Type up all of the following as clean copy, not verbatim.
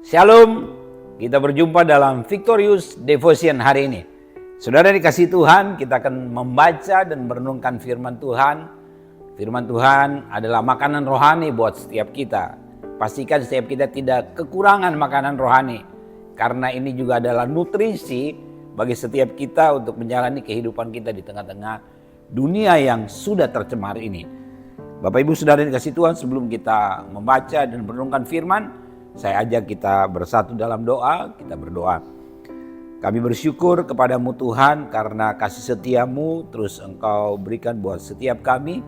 Shalom, kita berjumpa dalam Victorious Devotion hari ini. Saudara dikasih Tuhan, kita akan membaca dan merenungkan firman Tuhan. Firman Tuhan adalah makanan rohani buat setiap kita. Pastikan setiap kita tidak kekurangan makanan rohani. Karena ini juga adalah nutrisi bagi setiap kita untuk menjalani kehidupan kita di tengah-tengah dunia yang sudah tercemar ini. Bapak Ibu Saudara dikasih Tuhan, sebelum kita membaca dan merenungkan firman, saya ajak kita bersatu dalam doa, kita berdoa. Kami bersyukur kepadamu Tuhan karena kasih setiamu terus Engkau berikan buat setiap kami.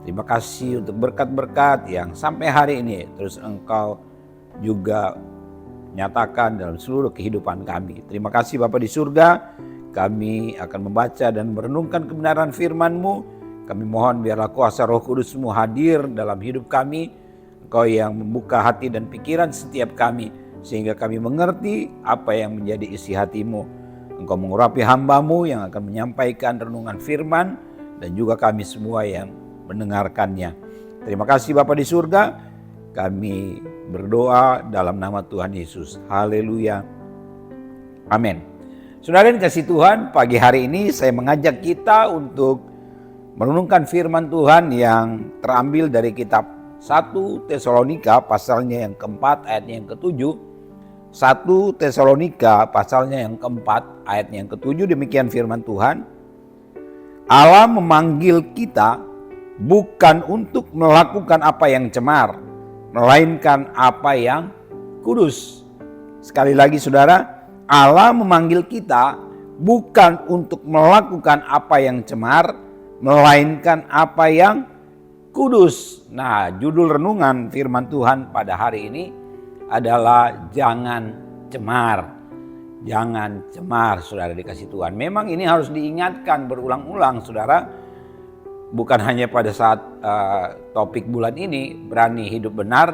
Terima kasih untuk berkat-berkat yang sampai hari ini terus Engkau juga nyatakan dalam seluruh kehidupan kami. Terima kasih Bapa di surga, kami akan membaca dan merenungkan kebenaran firman-Mu. Kami mohon biarlah kuasa Roh Kudus-Mu hadir dalam hidup kami. Engkau yang membuka hati dan pikiran setiap kami, sehingga kami mengerti apa yang menjadi isi hati-Mu. Engkau mengurapi hamba-Mu yang akan menyampaikan renungan firman, dan juga kami semua yang mendengarkannya. Terima kasih Bapa di surga, kami berdoa dalam nama Tuhan Yesus. Haleluya. Amin. Saudara yang kasih Tuhan, pagi hari ini saya mengajak kita untuk merenungkan firman Tuhan yang terambil dari kitab 1 Tesalonika pasalnya yang keempat ayatnya yang ketujuh. 1 Tesalonika pasalnya yang keempat ayatnya yang ketujuh, demikian firman Tuhan. Allah memanggil kita bukan untuk melakukan apa yang cemar, melainkan apa yang kudus. Sekali lagi saudara, Allah memanggil kita bukan untuk melakukan apa yang cemar, melainkan apa yang kudus. Nah, judul renungan firman Tuhan pada hari ini adalah jangan cemar. Jangan cemar, saudara dikasih Tuhan. Memang ini harus diingatkan berulang-ulang, saudara. Bukan hanya pada saat topik bulan ini, berani hidup benar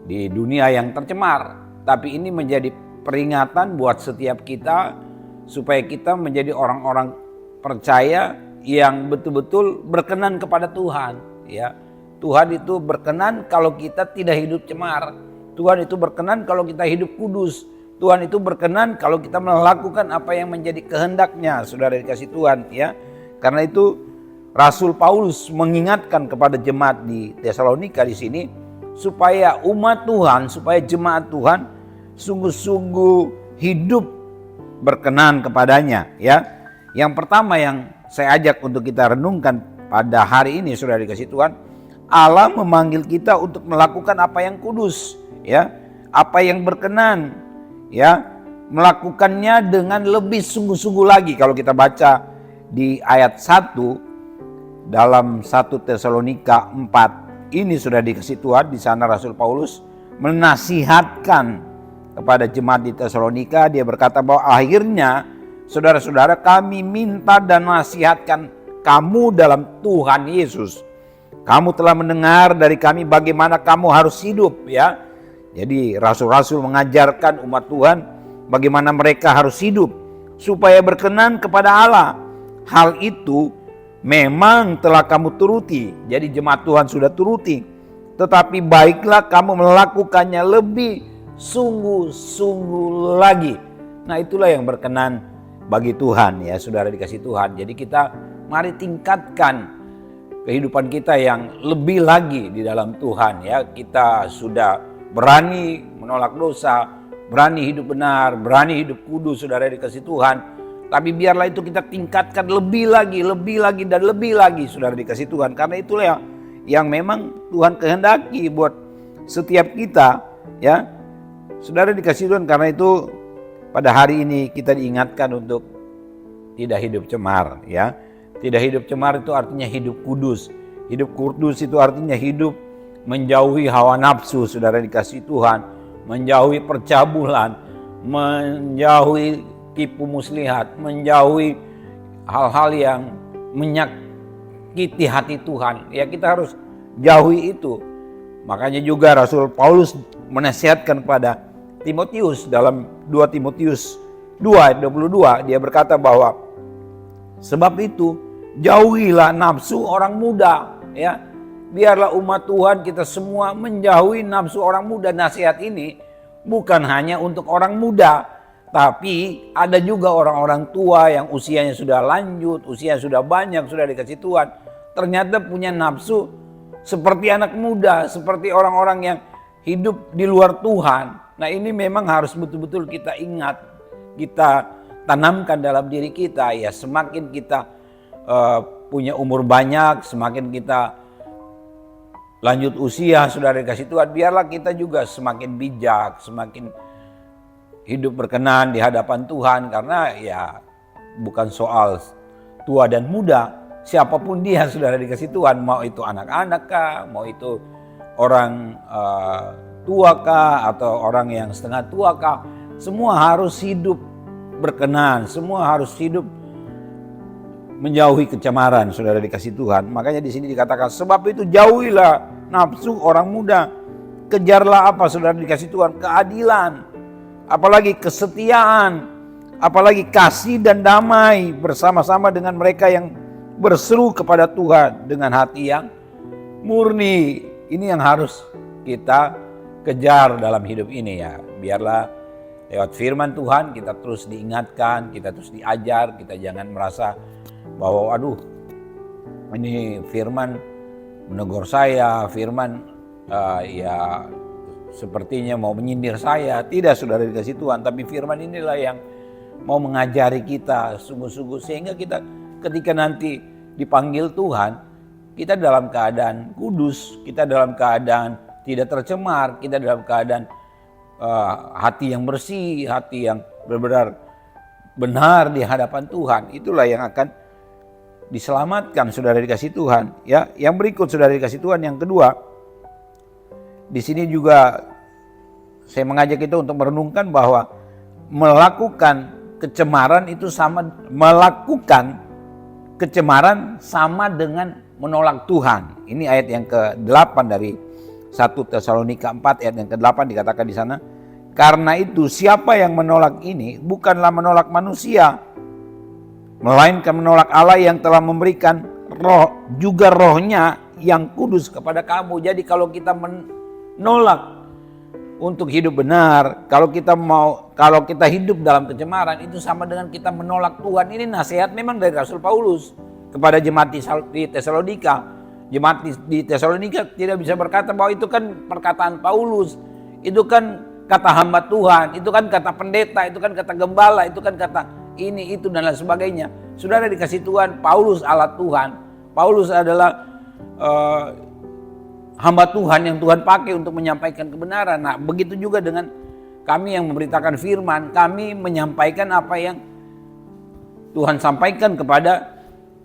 di dunia yang tercemar. Tapi ini menjadi peringatan buat setiap kita supaya kita menjadi orang-orang percaya yang betul-betul berkenan kepada Tuhan. Ya, Tuhan itu berkenan kalau kita tidak hidup cemar. Tuhan itu berkenan kalau kita hidup kudus. Tuhan itu berkenan kalau kita melakukan apa yang menjadi kehendaknya, saudara dikasih Tuhan. Ya, karena itu Rasul Paulus mengingatkan kepada jemaat di Tesalonika di sini supaya umat Tuhan, supaya jemaat Tuhan sungguh-sungguh hidup berkenan kepadanya. Ya, yang pertama yang saya ajak untuk kita renungkan pada hari ini, saudara dikasih Tuhan, Allah memanggil kita untuk melakukan apa yang kudus, ya, apa yang berkenan, ya, melakukannya dengan lebih sungguh-sungguh lagi. Kalau kita baca di ayat 1 dalam 1 Tesalonika 4 ini sudah dikasih Tuhan, di sana Rasul Paulus menasihatkan kepada jemaat di Tesalonika. Dia berkata bahwa akhirnya saudara-saudara, kami minta dan nasihatkan kamu dalam Tuhan Yesus. Kamu telah mendengar dari kami bagaimana kamu harus hidup, ya. Jadi rasul-rasul mengajarkan umat Tuhan bagaimana mereka harus hidup supaya berkenan kepada Allah. Hal itu memang telah kamu turuti. Jadi jemaat Tuhan sudah turuti. Tetapi baiklah kamu melakukannya lebih sungguh-sungguh lagi. Nah, itulah yang berkenan bagi Tuhan, ya, saudara dikasih Tuhan. Jadi kita mari tingkatkan kehidupan kita yang lebih lagi di dalam Tuhan, ya. Kita sudah berani menolak dosa, berani hidup benar, berani hidup kudus, saudara dikasih Tuhan. Tapi biarlah itu kita tingkatkan lebih lagi dan lebih lagi, saudara dikasih Tuhan. Karena itulah yang memang Tuhan kehendaki buat setiap kita, ya. Saudara dikasih Tuhan, karena itu pada hari ini kita diingatkan untuk tidak hidup cemar, ya. Tidak hidup cemar itu artinya hidup kudus. Hidup kudus itu artinya hidup menjauhi hawa nafsu, saudara dikasih Tuhan. Menjauhi percabulan, menjauhi tipu muslihat, menjauhi hal-hal yang menyakiti hati Tuhan. Ya, kita harus jauhi itu. Makanya juga Rasul Paulus menasihatkan kepada Timotius dalam 2 Timotius 2 ayat 22. Dia berkata bahwa sebab itu jauhilah nafsu orang muda, ya. Biarlah umat Tuhan kita semua menjauhi nafsu orang muda. Nasihat ini bukan hanya untuk orang muda, tapi ada juga orang-orang tua yang usianya sudah lanjut, usia sudah banyak, sudah dikasih Tuhan. Ternyata punya nafsu seperti anak muda, seperti orang-orang yang hidup di luar Tuhan. Nah ini memang harus betul-betul kita ingat, kita tanamkan dalam diri kita. Ya semakin kita punya umur banyak, semakin kita lanjut usia sudah dikasih Tuhan, biarlah kita juga semakin bijak, semakin hidup berkenan di hadapan Tuhan. Karena ya bukan soal tua dan muda, siapapun dia sudah dikasih Tuhan, mau itu anak-anak kah, mau itu orang tua kah, atau orang yang setengah tua kah, semua harus hidup berkenan, semua harus hidup menjauhi kecemaran, saudara dikasih Tuhan. Makanya di sini dikatakan, sebab itu jauhilah nafsu orang muda, kejarlah apa, saudara dikasih Tuhan? Keadilan, apalagi kesetiaan, apalagi kasih dan damai bersama-sama dengan mereka yang berseru kepada Tuhan dengan hati yang murni. Ini yang harus kita kejar dalam hidup ini ya. Biarlah lewat firman Tuhan kita terus diingatkan, kita terus diajar, kita jangan merasa bahwa aduh ini firman menegur saya, firman ya sepertinya mau menyindir saya. Tidak, saudara dikasih Tuhan, tapi firman inilah yang mau mengajari kita sungguh-sungguh, sehingga kita ketika nanti dipanggil Tuhan, kita dalam keadaan kudus, kita dalam keadaan tidak tercemar, kita dalam keadaan hati yang bersih, hati yang benar-benar benar di hadapan Tuhan. Itulah yang akan diselamatkan, saudara dikasih Tuhan. Ya, yang berikut saudara dikasih Tuhan, yang kedua, di sini juga saya mengajak kita untuk merenungkan bahwa melakukan kecemaran itu sama dengan menolak Tuhan. Ini ayat yang ke-8 dari 1 Tesalonika 4 ayat yang ke-8 dikatakan di sana. Karena itu siapa yang menolak ini bukanlah menolak manusia, melainkan menolak Allah yang telah memberikan roh, juga rohnya yang kudus kepada kamu. Jadi kalau kita menolak untuk hidup benar, kalau kita hidup dalam kecemaran, itu sama dengan kita menolak Tuhan. Ini nasihat memang dari Rasul Paulus kepada jemaat di Tesalonika. Jemaat di Tesalonika tidak bisa berkata bahwa itu kan perkataan Paulus, itu kan kata hamba Tuhan, itu kan kata pendeta, itu kan kata gembala, itu kan kata ini, itu, dan lain sebagainya. Saudara dikasih Tuhan, Paulus alat Tuhan. Paulus adalah hamba Tuhan yang Tuhan pakai untuk menyampaikan kebenaran. Nah, begitu juga dengan kami yang memberitakan firman, kami menyampaikan apa yang Tuhan sampaikan kepada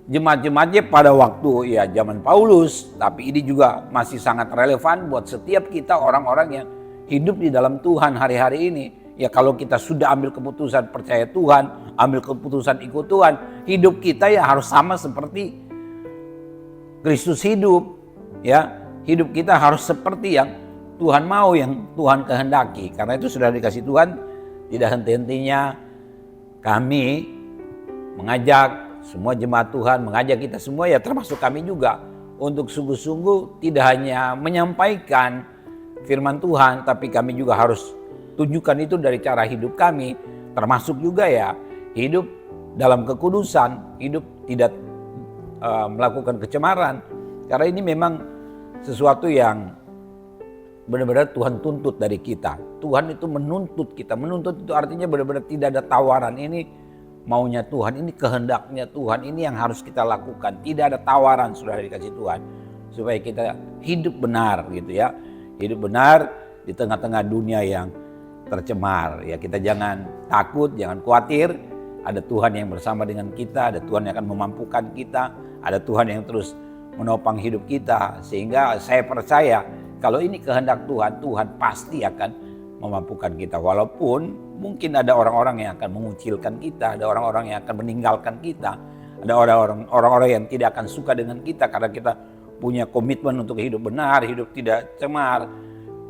jemaat-jemaatnya pada waktu ya zaman Paulus. Tapi ini juga masih sangat relevan buat setiap kita orang-orang yang hidup di dalam Tuhan hari-hari ini. Ya kalau kita sudah ambil keputusan percaya Tuhan, ambil keputusan ikut Tuhan, hidup kita ya harus sama seperti Kristus hidup. Ya, hidup kita harus seperti yang Tuhan mau, yang Tuhan kehendaki. Karena itu sudah dikasih Tuhan, tidak henti-hentinya kami mengajak semua jemaat Tuhan, mengajak kita semua ya termasuk kami juga, untuk sungguh-sungguh tidak hanya menyampaikan firman Tuhan, tapi kami juga harus tunjukkan itu dari cara hidup kami, termasuk juga ya hidup dalam kekudusan, hidup tidak melakukan kecemaran. Karena ini memang sesuatu yang benar-benar Tuhan tuntut dari kita. Tuhan itu menuntut kita, menuntut itu artinya benar-benar tidak ada tawaran. Ini maunya Tuhan, ini kehendaknya Tuhan, ini yang harus kita lakukan. Tidak ada tawaran, sudah dikasih Tuhan, supaya kita hidup benar gitu ya. Hidup benar di tengah-tengah dunia yang tercemar. Ya kita jangan takut, jangan khawatir. Ada Tuhan yang bersama dengan kita, ada Tuhan yang akan memampukan kita, ada Tuhan yang terus menopang hidup kita. Sehingga saya percaya kalau ini kehendak Tuhan, Tuhan pasti akan memampukan kita. Walaupun mungkin ada orang-orang yang akan mengucilkan kita, ada orang-orang yang akan meninggalkan kita, ada orang-orang yang tidak akan suka dengan kita karena kita punya komitmen untuk hidup benar, hidup tidak cemar.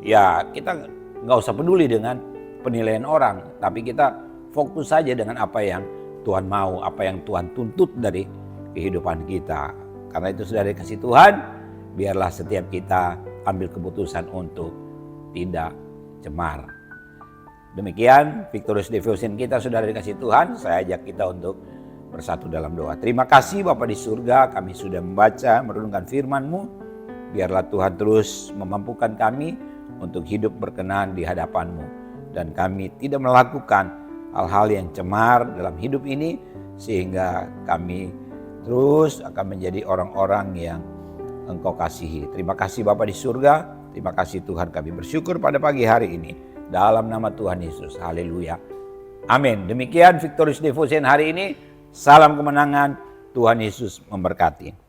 Ya kita nggak usah peduli dengan penilaian orang, tapi kita fokus saja dengan apa yang Tuhan mau, apa yang Tuhan tuntut dari kehidupan kita. Karena itu sudah dikasih Tuhan, biarlah setiap kita ambil keputusan untuk tidak cemar. Demikian Victorious Devotion kita, saudara dikasih Tuhan. Saya ajak kita untuk bersatu dalam doa. Terima kasih Bapa di surga, kami sudah membaca, merenungkan firman-Mu. Biarlah Tuhan terus memampukan kami untuk hidup berkenan di hadapan-Mu. Dan kami tidak melakukan hal-hal yang cemar dalam hidup ini, sehingga kami terus akan menjadi orang-orang yang Engkau kasihi. Terima kasih Bapa di surga, terima kasih Tuhan, kami bersyukur pada pagi hari ini. Dalam nama Tuhan Yesus, haleluya. Amin. Demikian Victorious Devotion hari ini. Salam kemenangan, Tuhan Yesus memberkati.